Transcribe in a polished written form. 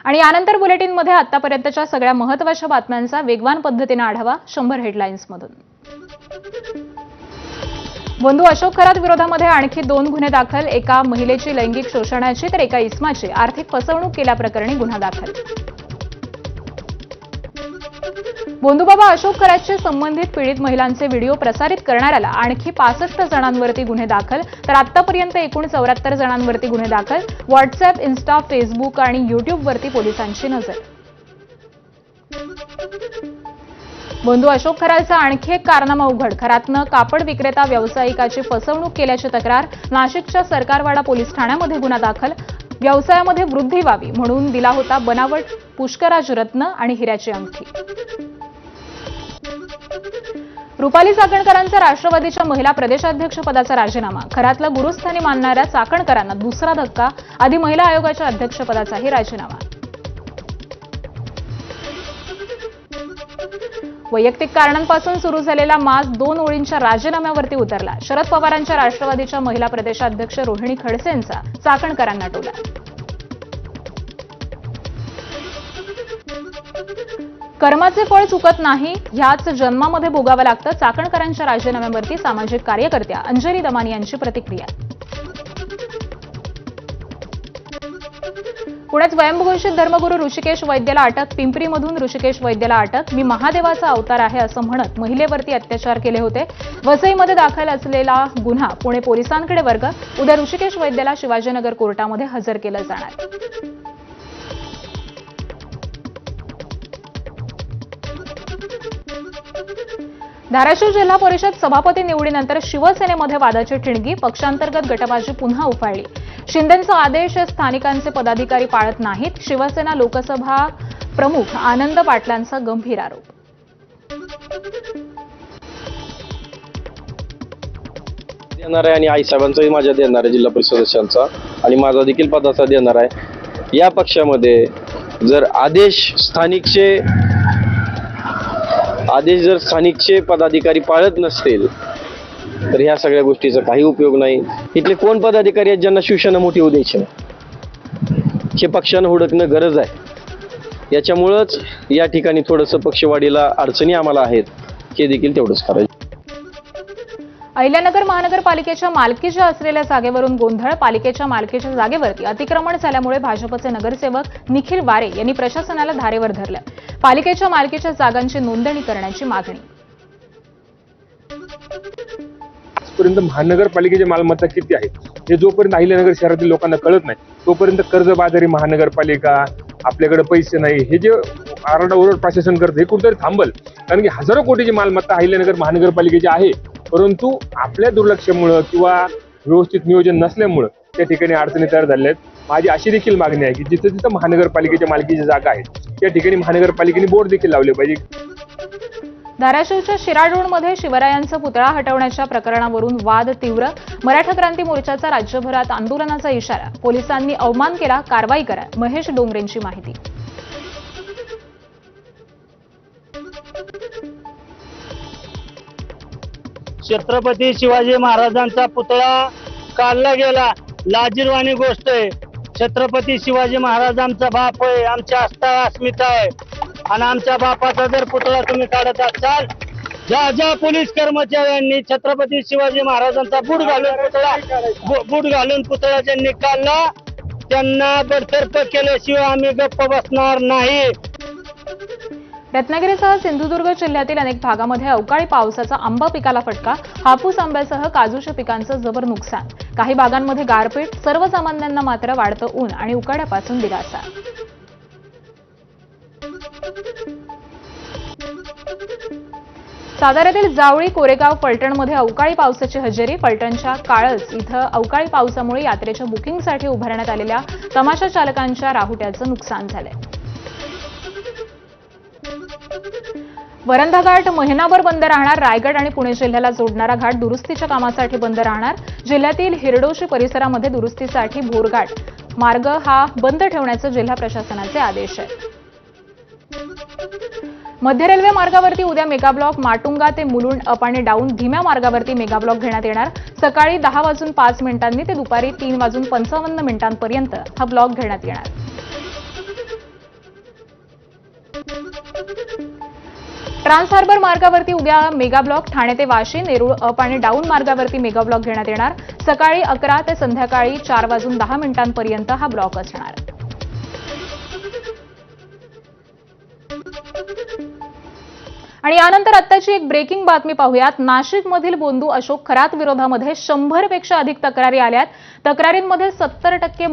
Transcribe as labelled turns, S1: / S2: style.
S1: आणि यानंतर बुलेटिनमध्ये आतापर्यंतच्या सगळ्या महत्त्वाच्या बातम्यांचा वेगवान पद्धतीने आढावा 100 हेडलाईन्स मधून। बंधू अशोक खरात विरोधामध्ये आणखी 2 गुन्हे दाखल। एका महिलेची लैंगिक शोषणाची तर एका इस्माची आर्थिक फसवणूक केल्याप्रकरणी गुन्हा दाखल। बंधूबाबा अशोक खरातशी संबंधित पीडित महिलांचे व्हिडिओ प्रसारित करणाऱ्याला आणखी 65 जणांवरती गुन्हे दाखल, तर आतापर्यंत एकूण 74 जणांवरती गुन्हे दाखल। व्हॉट्सअप, इन्स्टा, फेसबुक आणि युट्यूबवरती पोलिसांची नजर। बंधू अशोक खरातचा आणखी एक कारनामा उघड। खरातनं कापड विक्रेता व्यावसायिकाची फसवणूक केल्याची तक्रार। नाशिकच्या सरकारवाडा पोलीस ठाण्यामध्ये गुन्हा दाखल। व्यवसायामध्ये वृद्धी व्हावी म्हणून दिला होता बनावट पुष्कराज रत्न आणि हिऱ्याची अंगठी। रुपाली चाकणकरांचा राष्ट्रवादीच्या महिला प्रदेशाध्यक्षपदाचा राजीनामा। खरातला गुरुस्थानी मानणाऱ्या चाकणकरांना दुसरा धक्का। आधी महिला आयोगाच्या अध्यक्षपदाचाही राजीनामा। वैयक्तिक कारणांपासून सुरू झालेला माज 2 ओळींच्या राजीनाम्यावरती उतरला। शरद पवारांच्या राष्ट्रवादीच्या महिला प्रदेशाध्यक्ष रोहिणी खडसेंचा चाकणकरांना टोला। कर्माचे फळ चुकत नाही, ह्याच जन्मामध्ये भोगावं लागतं। चाकणकरांच्या राजीनाम्यावरती सामाजिक कार्यकर्त्या अंजली दमानी यांची प्रतिक्रिया। पुण्यात स्वयंघोषित धर्मगुरू ऋषिकेश वैद्याला अटक। पिंपरीमधून ऋषिकेश वैद्याला अटक। मी महादेवाचा अवतार आहे असं म्हणत महिलेवरती अत्याचार केले होते। वसईमध्ये दाखल असलेला गुन्हा पुणे पोलिसांकडे वर्ग। उद्या ऋषिकेश वैद्याला शिवाजीनगर कोर्टामध्ये हजर केलं जाणार। धाराशिव जिल्हा परिषद सभापती निवडीनंतर शिवसेनेमध्ये वादाची ठिणगी। पक्षांतर्गत गटबाजी पुन्हा उफाळली। शिंदेंचा आदेश स्थानिकांचे पदाधिकारी पाळत नाहीत। शिवसेना लोकसभा प्रमुख आनंद पाटलांचा गंभीर आरोप।
S2: देणार आहे आणि आई साहेबांचाही माझ्या देणार आहे, जिल्हा परिषद सदस्यांचा आणि माझा देखील पदाचा देणार आहे। या पक्षामध्ये जर आदेश जर स्थानिकचे पदाधिकारी पाळत नसतील तर ह्या सगळ्या गोष्टीचा काही उपयोग नाही। इथले कोण पदाधिकारी आहेत ज्यांना शिवसेना मोठी होऊ द्यायची नाही, हे पक्षानं हुडकणं गरज आहे। याच्यामुळंच या ठिकाणी थोडंसं पक्षवाढीला अडचणी आम्हाला आहेत, हे देखील तेवढंच करायचं।
S1: अहिल्यानगर महानगरपालिकेच्या मालकीच्या असलेल्या जागेवरून गोंधळ। पालिकेच्या मालकीच्या जागेवरती अतिक्रमण झाल्यामुळे भाजपचे नगरसेवक निखिल वारे यांनी प्रशासनाला धारेवर धरलं। पालिकेच्या मालकीच्या जागांची नोंदणी करण्याची मागणी।
S3: आजपर्यंत महानगरपालिकेची मालमत्ता किती आहे हे जोपर्यंत अहिल्यानगर शहरातील लोकांना कळत नाही तोपर्यंत कर्जबाजारी महानगरपालिका, आपल्याकडे पैसे नाही, हे जे आरडाओरड प्रशासन करतं हे कुठेतरी थांबल। कारण की हजारो कोटीची मालमत्ता अहिल्यानगर महानगरपालिकेची आहे, परंतु आपल्या दुर्लक्षामुळे किंवा व्यवस्थित नियोजन नसल्यामुळे त्या ठिकाणी अडचणी तयार झाल्या आहेत। माझी अशी देखील मागणी आहे की जिथे जिथे महानगरपालिकेच्या मालकीची जागा आहे त्या ठिकाणी महानगरपालिकेने बोर्ड देखील लावले पाहिजे।
S1: धाराशिवच्या शिराढोणमध्ये शिवरायांचा पुतळा हटवण्याच्या प्रकरणावरून वाद तीव्र। मराठा क्रांती मोर्चाचा राज्यभरात आंदोलनाचा इशारा। पोलिसांनी अवमान केला, कारवाई करा। महेश डोंगरेंची माहिती।
S4: छत्रपती शिवाजी महाराजांचा पुतळा काढला गेला, लाजिरवाणी गोष्ट आहे। छत्रपती शिवाजी महाराजांचा बाप आहे, आमच्या आस्था अस्मिता आहे आणि आमच्या बापाचा जर पुतळा तुम्ही काढत असाल, ज्या पोलीस कर्मचाऱ्यांनी छत्रपती शिवाजी महाराजांचा बूट घालून पुतळा ज्यांनी काढला त्यांना बडतर्फ केल्याशिवाय आम्ही गप्प बसणार नाही।
S1: रत्नागिरीसह सिंधुदुर्ग जिल्ह्यातील अनेक भागामध्ये अवकाळी पावसाचा आंबा पिकाला फटका। हापूस आंब्यासह काजूच्या पिकांचं जबर नुकसान। काही भागांमध्ये गारपीट। सर्वसामान्यांना मात्र वाढतं ऊन आणि उकाड्यापासून दिलासा। साताऱ्यातील जावळी, कोरेगाव, फलटणमध्ये अवकाळी पावसाची हजेरी। फलटणच्या काळज इथं अवकाळी पावसामुळे यात्रेच्या बुकिंगसाठी उभारण्यात आलेल्या तमाशा चालकांच्या राहुट्याचं नुकसान झालंय। वरंधा घाट महिनाभर बंद राहणार। रायगड आणि पुणे जिल्ह्याला जोडणारा घाट दुरुस्तीच्या कामासाठी बंद राहणार। जिल्ह्यातील हिरडोशी परिसरामध्ये दुरुस्तीसाठी भोरघाट मार्ग हा बंद ठेवण्याचे जिल्हा प्रशासनाचे आदेश आहेत। मध्य रेल्वे मार्गावरती उद्या मेगा ब्लॉक। माटुंगा ते मुलुंड अप आणि डाऊन धीम्या मार्गावरती मेगा ब्लॉक घेण्यात येणार। सकाळी 10:05 ते दुपारी 3:55 पर्यंत हा ब्लॉक घेण्यात येणार। ट्रान्स हार्बर मार्गावरती उद्या मेगा ब्लॉक, ठाणे ते वाशी, नेरूळ अप आणि डाऊन मार्गावरती मेगा ब्लॉक घेण्यात येणार. सकाळी 11 ते संध्याकाळी 4:10 हा ब्लॉक असणार. आणि यानंतर आत्ताची एक ब्रेकिंग बातमी पाहूयात. नाशिकमधील बोंधू अशोक खरात विरोधामध्ये 100 पेक्षा अधिक तक्रारी आल्यात. तक्रारींमध्ये 70%